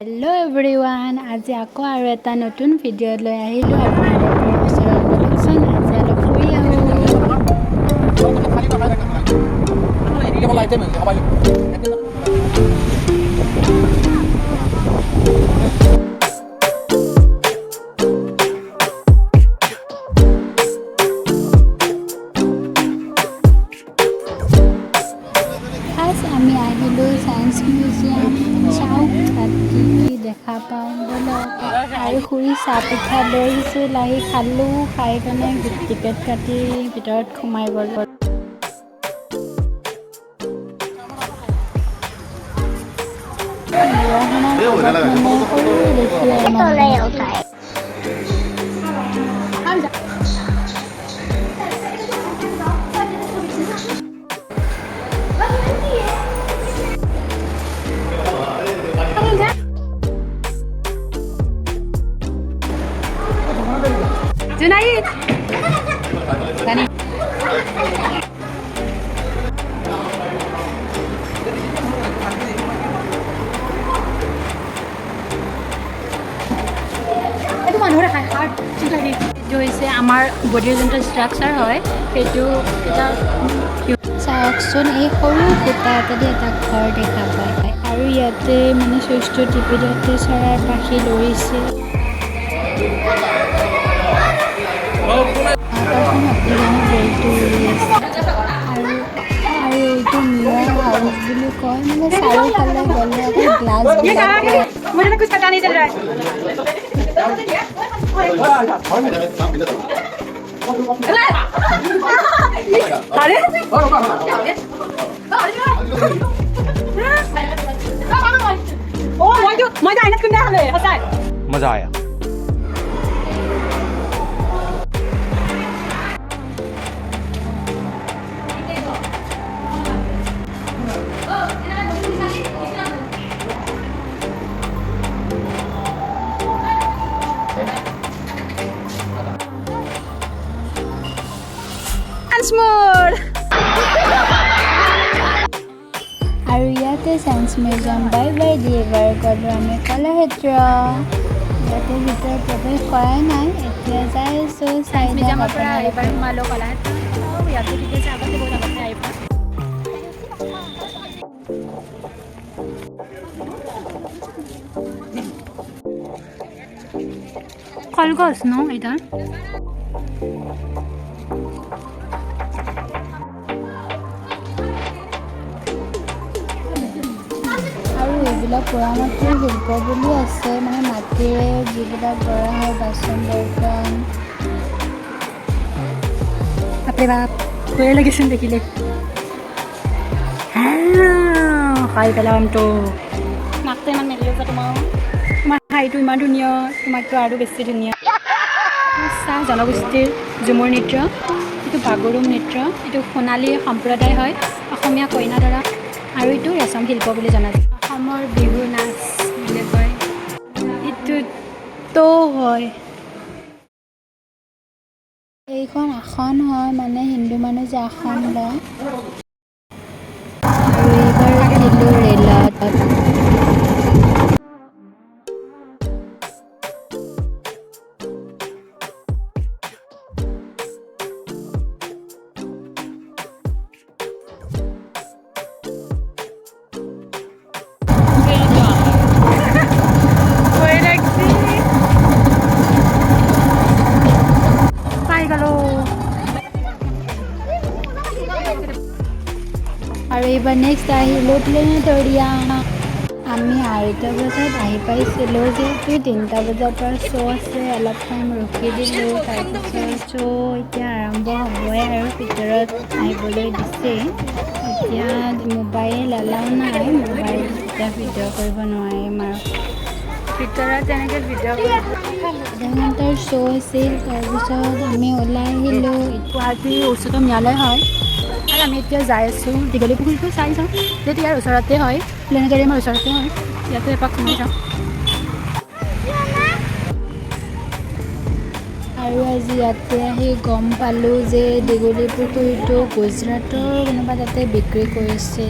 Hello' everyone, আজি আকৌ আৰু এটা নতুন ভিডিঅ' লৈ আহিলোঁ আপোনালোকৰ ওচৰত। বলকচোন আজি অলপ ফুৰি আহোঁ। ফাৰ্ষ্ট আমি আহিলোঁ ছায়েন্স মিউজিয়াম। চাওঁ তাত কি কি দেখা পাওঁ ব'লক। আৰু খুৰী চাহ পিঠা লৈ আহিছিল, আহি খালোঁ। খাই কেনে টিকেট কাটি ভিতৰত সোমাই গ'লোঁ। Junaid. Dani. এইটো মানুহৰে খাই হাৰ্ট ঠিক লাগে। এইটো হৈছে আমাৰ বডিৰ যোনটো ষ্ট্ৰাকচাৰ হয় সেইটো এটা চাওকচোন, এই সৰু ফুটা এটাদি এটা ঘৰ দেখা পায় আৰু ইয়াতে মানে চুইচটো টিপি দিওঁতে চৰাই পাখি লৰিছে। আৰু এইটো মিৰৰ হাউচ বুলি কয়, মানে চাৰিওফালে গ'লে আকৌ গ্লাছ मजा आया। আৰু ইয়াতে science museum bye by the এবাৰ গ'লোঁ আমি কলাক্ষেত্ৰ। ইয়াতে ভিতৰত প্ৰৱেশ কৰাই নাই, এতিয়া যাই আছোঁ ছায়েন্স মিউজিয়ামৰ পৰা এবাৰ সোমালোঁ কলাক্ষেত্ৰ। ইয়াতে ঠিক আছে, আগতে বহুত আগতে আহিব। কলগছ ন এটা আৰু এইবিলাক পোৰা মাটিৰ শিল্প বুলি আছে, মানে মাটিৰে যিবিলাক কৰা হয় বাচন বৰ্তন। বাপৰে বাপ, ভয়ে লাগিছিল দেখিলে। খাই পেলামতো নাকটো ইমান মেলি আছে তোমাৰ হাঁহিটো ইমান ধুনীয়া, তোমাকতো আৰু বেছি ধুনীয়া। চাহ জনগোষ্ঠীৰ ঝুমুৰ নৃত্য, এইটো বাগৰুম নৃত্য, এইটো সোণালী সম্প্ৰদায় হয়, অসমীয়া কইনা দৰা, আৰু এইটো ৰেচম শিল্প বুলি জনা যায়। অসমৰ বিহু নাচ বুলি কয় এইটোতো হয়। এইখন আসন হয়, মানে হিন্দু মানুহ যে আসন লয়। আৰু এইবাৰ উঠিলোঁ ৰেলত। আৰু এইবাৰ নেক্সট আহিলোঁ প্লেনেটৰিয়াম। আমি 2:30 বজাত আহি পাইছিলোঁ, যিহেতু 3টা বজাৰ পৰা শ্ব' আছে, অলপ টাইম ৰখি দিলোঁ। তাৰপিছত শ্ব' এতিয়া আৰম্ভ হ'বই আৰু ভিতৰত আহিবলৈ দিছে। এতিয়া মোবাইল এলাও নাই, মোবাইল এতিয়া ভিডিঅ' কৰিব নোৱাৰিম আৰু ভিতৰত তেনেকৈ ভিডিঅ' আধা ঘণ্টাৰ শ্ব' আছিল। তাৰপিছত আমি ওলাই আহিলোঁ। গুৱাহাটীৰ উচ্চতম ন্যায়ালয় হয় আৰু আমি এতিয়া যাই আছোঁ দীঘলী পুখুৰীটো চাই যাওঁ, যিহেতু ইয়াৰ ওচৰতে হয়, প্লেনেটৰিয়ামৰ ওচৰতে হয়। ইয়াতে এপাক সোমাই যাওঁ। আৰু আজি ইয়াতে আহি গম পালোঁ যে দীঘলী পুখুৰীটো গুজৰাটৰ কোনোবা তাতে বিক্ৰী কৰিছে।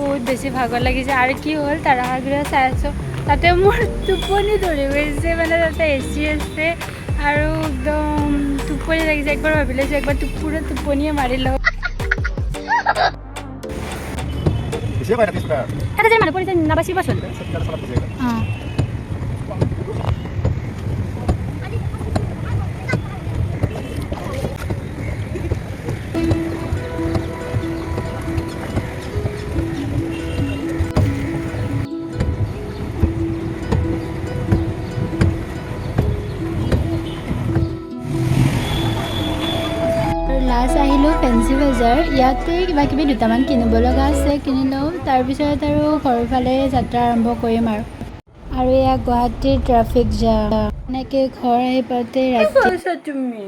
বহুত বেছি ভাগৰ লাগিছে আৰু কি হ'ল তাৰকাগৃহ চাই আছোঁ তাতে মোৰ টোপনি ধৰি গৈছে মানে তাতে এচি আছে আৰু একদম টোপনি লাগিছে একবাৰ ভাবি লৈছোঁ একবাৰ পুৰা টোপনিয়ে মাৰি লওঁ তাতে যে মানুহ পৰিছে নাবাচিবচোন অঁ লাষ্ট আহিলোঁ ফেঞ্চি বজাৰ ইয়াতে কিবা কিবি দুটামান কিনিব লগা আছে কিনি লওঁ তাৰপিছত আৰু ঘৰৰ ফালে যাত্ৰা আৰম্ভ কৰিম আৰু এয়া গুৱাহাটীৰ ট্ৰাফিক জাম এনেকৈ ঘৰ আহি পাওঁতে ৰাতি তুমি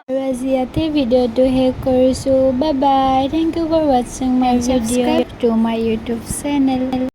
আৰু আজি ইয়াতে ভিডিঅ'টো শেষ কৰিছোঁ bye bye thank you for ৱাচিং my video' to my YouTube channel